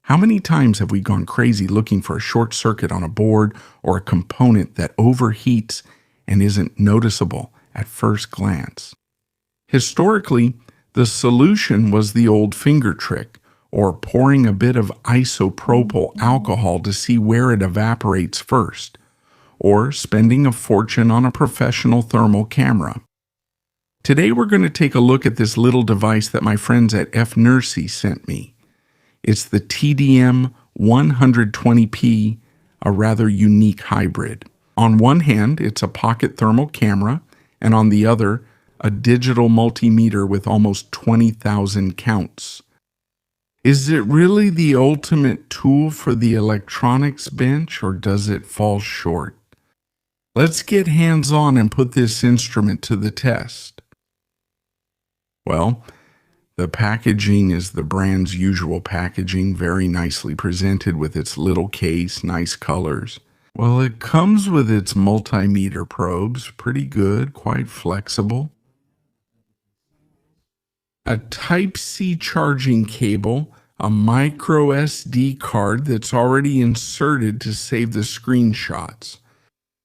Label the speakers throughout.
Speaker 1: How many times have we gone crazy looking for a short circuit on a board or a component that overheats and isn't noticeable at first glance? Historically, the solution was the old finger trick, or pouring a bit of isopropyl alcohol to see where it evaporates first, or spending a fortune on a professional thermal camera. Today we're going to take a look at this little device that my friends at F-Nursey sent me. It's the TDM 120p, a rather unique hybrid. On one hand, it's a pocket thermal camera, and on the other, a digital multimeter with almost 20,000 counts. Is it really the ultimate tool for the electronics bench, or does it fall short? Let's get hands-on and put this instrument to the test. Well, the packaging is the brand's usual packaging, very nicely presented with its little case, nice colors. Well, it comes with its multimeter probes, pretty good, quite flexible. A Type-C charging cable, a micro SD card that's already inserted to save the screenshots.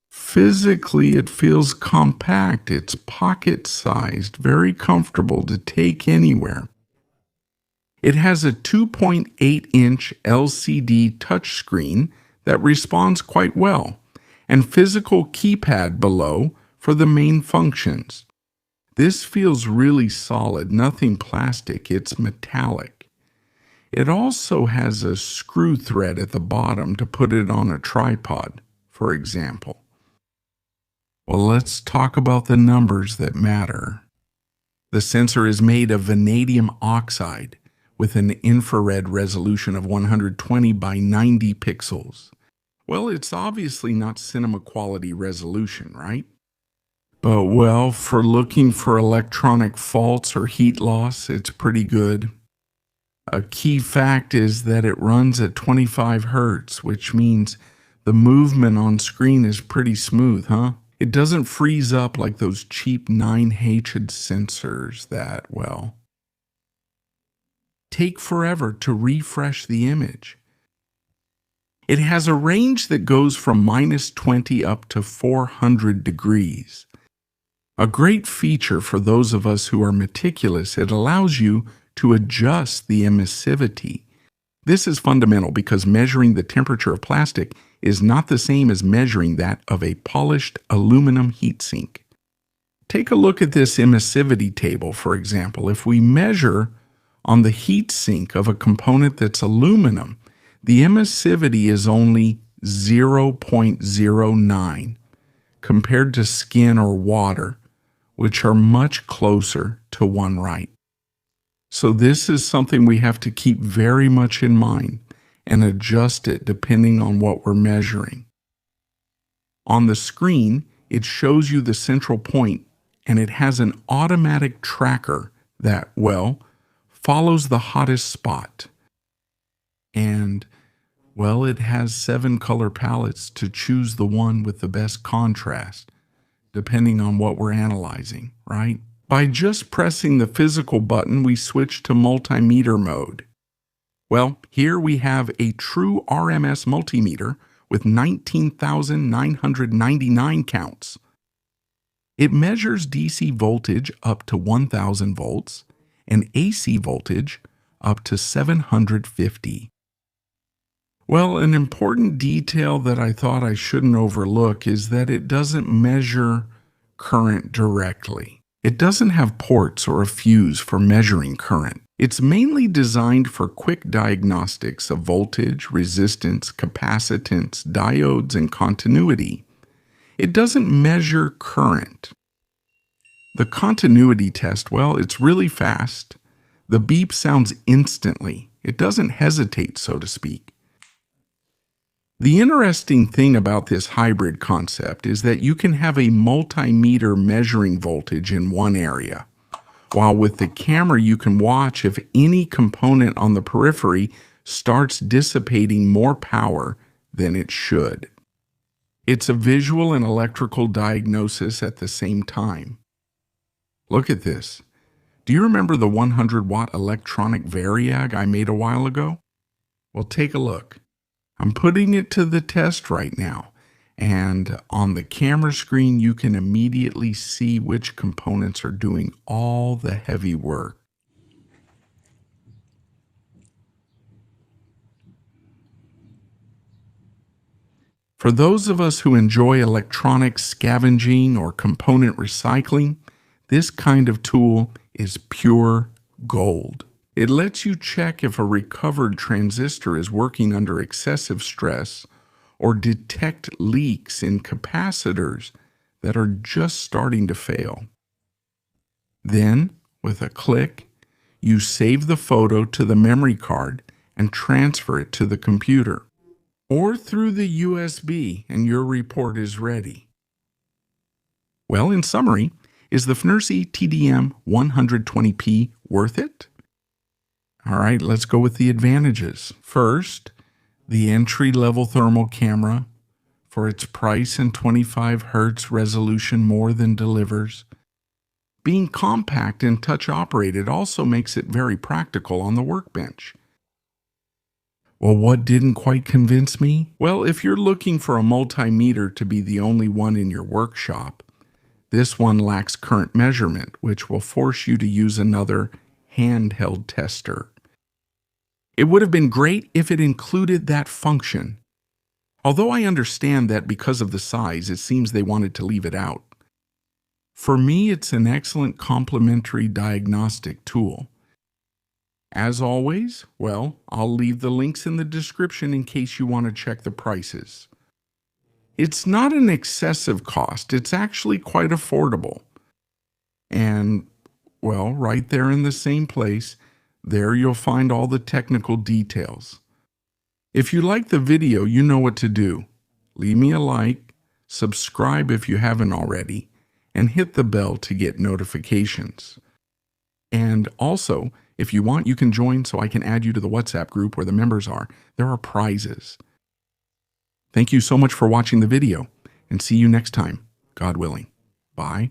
Speaker 1: Physically, it feels compact. It's pocket-sized, very comfortable to take anywhere. It has a 2.8-inch LCD touchscreen that responds quite well, and physical keypad below for the main functions. This feels really solid, nothing plastic, it's metallic. It also has a screw thread at the bottom to put it on a tripod, for example. Well, let's talk about the numbers that matter. The sensor is made of vanadium oxide with an infrared resolution of 120 by 90 pixels. Well, it's obviously not cinema quality resolution, right? But, well, for looking for electronic faults or heat loss, it's pretty good. A key fact is that it runs at 25 Hertz, which means the movement on screen is pretty smooth, huh? It doesn't freeze up like those cheap 9H sensors that, well, take forever to refresh the image. It has a range that goes from -20 up to 400 degrees. A great feature for those of us who are meticulous, it allows you to adjust the emissivity. This is fundamental because measuring the temperature of plastic is not the same as measuring that of a polished aluminum heatsink. Take a look at this emissivity table, for example. If we measure on the heatsink of a component that's aluminum, the emissivity is only 0.09 compared to skin or water, which are much closer to one right. So this is something we have to keep very much in mind and adjust it depending on what we're measuring. On the screen, it shows you the central point, and it has an automatic tracker that, well, follows the hottest spot. And, well, it has 7 color palettes to choose the one with the best contrast, depending on what we're analyzing, right? By just pressing the physical button, we switch to multimeter mode. Well, here we have a true RMS multimeter with 19,999 counts. It measures DC voltage up to 1,000 volts and AC voltage up to 750. Well, an important detail that I thought I shouldn't overlook is that it doesn't measure current directly. It doesn't have ports or a fuse for measuring current. It's mainly designed for quick diagnostics of voltage, resistance, capacitance, diodes, and continuity. It doesn't measure current. The continuity test, well, it's really fast. The beep sounds instantly. It doesn't hesitate, so to speak. The interesting thing about this hybrid concept is that you can have a multimeter measuring voltage in one area, while with the camera you can watch if any component on the periphery starts dissipating more power than it should. It's a visual and electrical diagnosis at the same time. Look at this. Do you remember the 100-watt electronic variag I made a while ago? Well, take a look. I'm putting it to the test right now, and on the camera screen, you can immediately see which components are doing all the heavy work. For those of us who enjoy electronic scavenging or component recycling, this kind of tool is pure gold. It lets you check if a recovered transistor is working under excessive stress or detect leaks in capacitors that are just starting to fail. Then, with a click, you save the photo to the memory card and transfer it to the computer, or through the USB, and your report is ready. Well, in summary, is the FNIRSI TDM 120p worth it? All right, let's go with the advantages. First, the entry-level thermal camera, for its price and 25 Hz resolution, more than delivers. Being compact and touch-operated also makes it very practical on the workbench. Well, what didn't quite convince me? Well, if you're looking for a multimeter to be the only one in your workshop, this one lacks current measurement, which will force you to use another handheld tester. It would have been great if it included that function, although I understand that because of the size, it seems they wanted to leave it out. For me, it's an excellent complementary diagnostic tool. As always, well, I'll leave the links in the description in case you want to check the prices. It's not an excessive cost, it's actually quite affordable. And, well, right there in the same place, there you'll find all the technical details. If you like the video, you know what to do. Leave me a like, subscribe if you haven't already, and hit the bell to get notifications. And also, if you want, you can join so I can add you to the WhatsApp group where the members are. There are prizes. Thank you so much for watching the video, and see you next time, God willing. Bye.